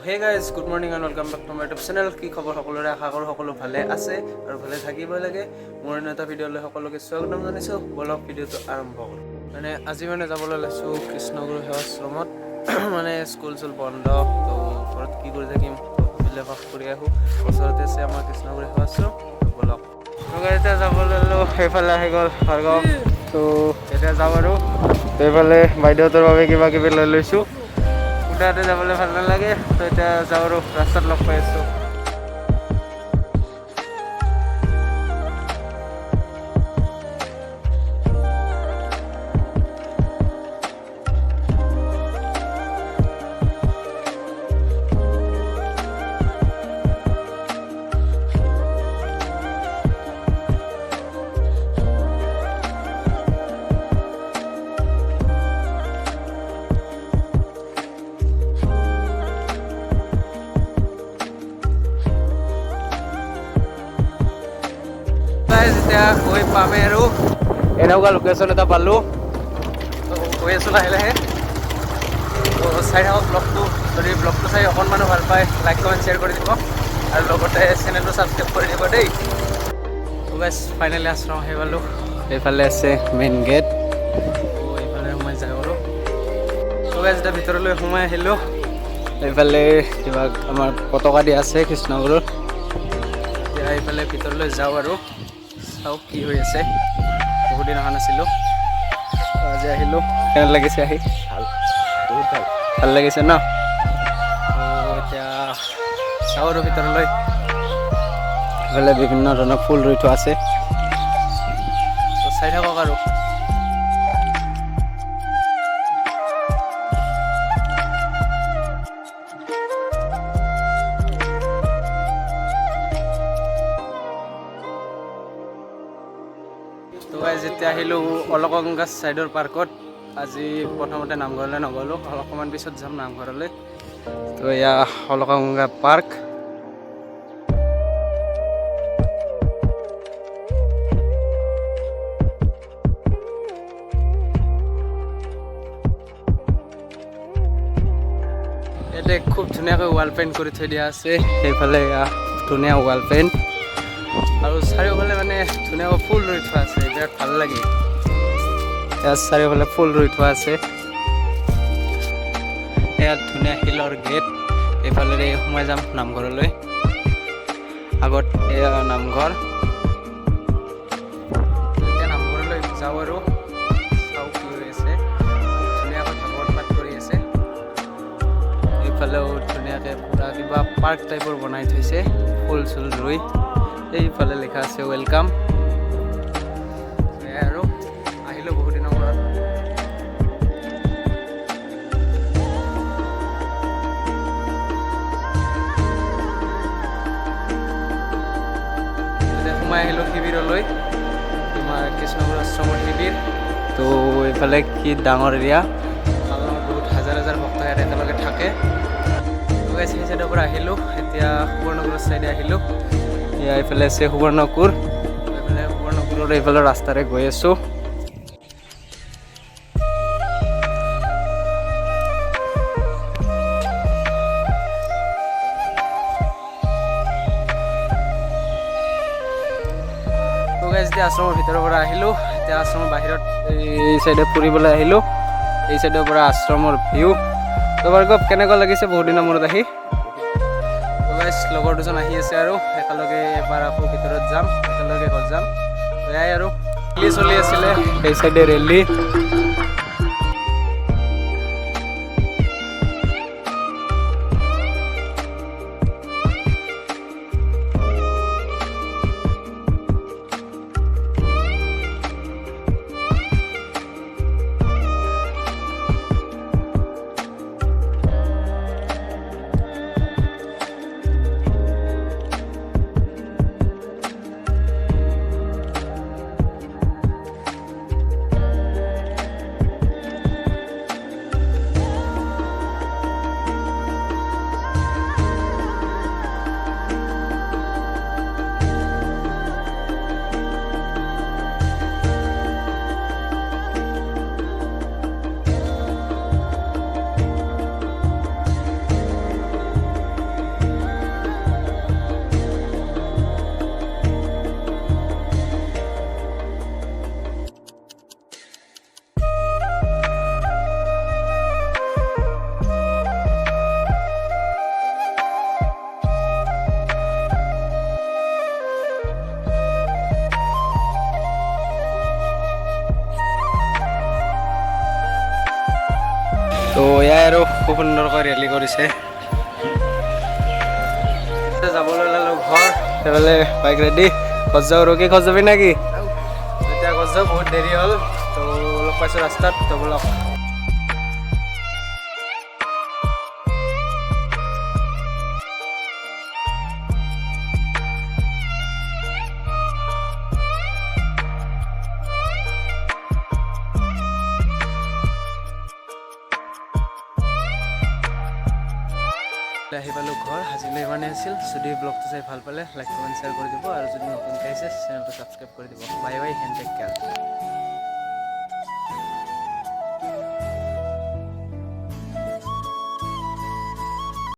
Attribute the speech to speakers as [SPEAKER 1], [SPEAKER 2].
[SPEAKER 1] হে guys good morning and welcome back to my YouTube channel. কি খবৰ সকলোৰে? আশা কৰোঁ সকলো ভালে আছে আৰু ভালে থাকিবই লাগে। মোৰ এটা ভিডিঅ'লৈ সকলোকে স্বাগতম জনাইছোঁ। বলক ভিডিঅ'টো আৰম্ভ কৰোঁ। আজি যাবলৈ ওলাইছোঁ কৃষ্ণগুৰু সেৱাশ্ৰমত। স্কুল বন্ধ, তো ঘৰত কি কৰি থাকিম, ভাবিলে পাঠ কৰি আহোঁ। ওচৰতে আছে আমাৰ কৃষ্ণগুৰু সেৱাশ্ৰম। বলক এতিয়া যাবলৈ ল'লোঁ। সেইফালে আহি গ'ল ভাৰ্গৱ, তো এতিয়া যাওঁ আৰু সেইফালে বাইদেউহঁতৰ বাবে কিবা কিবি লৈ লৈছোঁ। উদাতে যাবলৈ ভাল নালাগে, তো এতিয়া যাওঁ আৰু ৰাস্তাত লগ পাই আছোঁ। এতিয়া গৈ পামেই আৰু এনেকুৱা লোকেশ্যন এটা পালোঁ, গৈ আছোঁ লাহে লাহে। চাই থাকক ব্লগটো। যদি ব্লগটো চাই অকণমানো ভাল পায়, লাইক কমেণ্ট শ্বেয়াৰ কৰি দিব আৰু লগতে চেনেলটো ছাবস্ক্ৰাইব কৰি দিব দেই। ফাইনেলি আশ্ৰম আহি পালোঁ। এইফালে আছে মেইন গেট, এইফালে সোমাই যায় আৰু এতিয়া ভিতৰলৈ সোমাই আহিলোঁ। এইফালে কিবা আমাৰ পতাকা দিয়া আছে কৃষ্ণগুৰুৰ। এতিয়া এইফালে ভিতৰলৈ যাওঁ আৰু চাওক কি হৈ আছে। বহুত দিন অহা নাছিলোঁ, আজি আহিলোঁ। কেনে লাগিছে আহি? ভাল, বহুত ভাল, ভাল লাগিছে ন? এতিয়া চাওঁ আৰু ভিতৰলৈ। এইফালে বিভিন্ন ধৰণৰ ফুল ৰুই থোৱা আছে, চাই থাকক আৰু। যেতিয়া আহিলোঁ অলকগংগা ছাইডৰ পাৰ্কত। আজি প্ৰথমতে নামঘৰলৈ নগ'লোঁ, অকণমান পিছত যাম নামঘৰলৈ। তো এয়া অলকগংগা পাৰ্ক। ইয়াতে খুব ধুনীয়াকৈ ৱাল পেইণ্ট কৰি থৈ দিয়া আছে। সেইফালে ধুনীয়া ৱাল পেইণ্ট আৰু চাৰিওফালে ধুনীয়াকৈ ফুল ৰুই থোৱা আছে। বিৰাট ভাল লাগে। ইয়াত চাৰিওফালে ফুল ৰুই থোৱা আছে। ইয়াত ধুনীয়া শিলৰ গেট। এইফালেৰে সোমাই যাম নামঘৰলৈ। আগত এয়া নামঘৰ। এতিয়া নামঘৰলৈ যাওঁ আৰু চাওঁ কি হৈ আছে। ধুনীয়াকৈ ভাগৱত পাঠ কৰি আছে। এইফালেও ধুনীয়াকৈ পুৰা কিবা পাৰ্ক টাইপৰ বনাই থৈছে, ফুল চুল ৰুই। এইফালে লিখা আছে ৱেলকাম। আৰু আহিলোঁ বহুত দিনৰ মূৰত। সোমাই আহিলোঁ শিবিৰলৈ, তোমাৰ কৃষ্ণগুৰু আশ্ৰমৰ শিবিৰ। তো এইফালে কি ডাঙৰ এৰিয়া, বহুত হাজাৰ হাজাৰ ভক্ত ইয়াত একেলগে থাকে। সেই চাইডৰ পৰা আহিলোঁ। এতিয়া সুবৰ্ণকুৰৰ চাইডে আহিলোঁ। এয়া এইফালে আছে সুবৰ্ণকুৰ। এইফালে সুবৰ্ণকুৰৰ এইফালে ৰাস্তাৰে গৈ আছোঁ। এতিয়া আশ্ৰমৰ ভিতৰৰ পৰা আহিলোঁ। এতিয়া আশ্ৰমৰ বাহিৰত এই চাইডে ফুৰিবলৈ আহিলোঁ। এই চাইডৰ পৰা আশ্ৰমৰ ভিউ। তো ভাৰ্গৱ, কেনেকুৱা লাগিছে বহুত দিনৰ মূৰত আহি? লগৰ দুজন আহি আছে আৰু একেলগে এবাৰ আকৌ ভিতৰত যাম, একেলগে ঘৰত যাম। এয়াই আৰু ৰেলী চলি আছিলে, সেই চাইডে ৰেলী। তো এয়াই আৰু খুব সুন্দৰকৈ ৰেলী কৰিছে যাবলৈ ওলালোঁ ঘৰ সেইফালে বাইক ৰেডি খোজ যাওঁ ৰকি খোজ যাবি নেকি এতিয়া খোজ যাওঁ বহুত দেৰি হ'ল তো লগ পাইছোঁ ৰাস্তাত তো বলক আহি পালোঁ ঘৰ আজিলৈ ইমানেই আছিল যদি ব্লগটো চাই ভাল পালে লাইক কমেণ্ট শ্বেয়াৰ কৰি দিব আৰু যদি নতুনকৈ আহিছে চেনেলটো ছাবস্ক্ৰাইব কৰি দিব bye bye and take care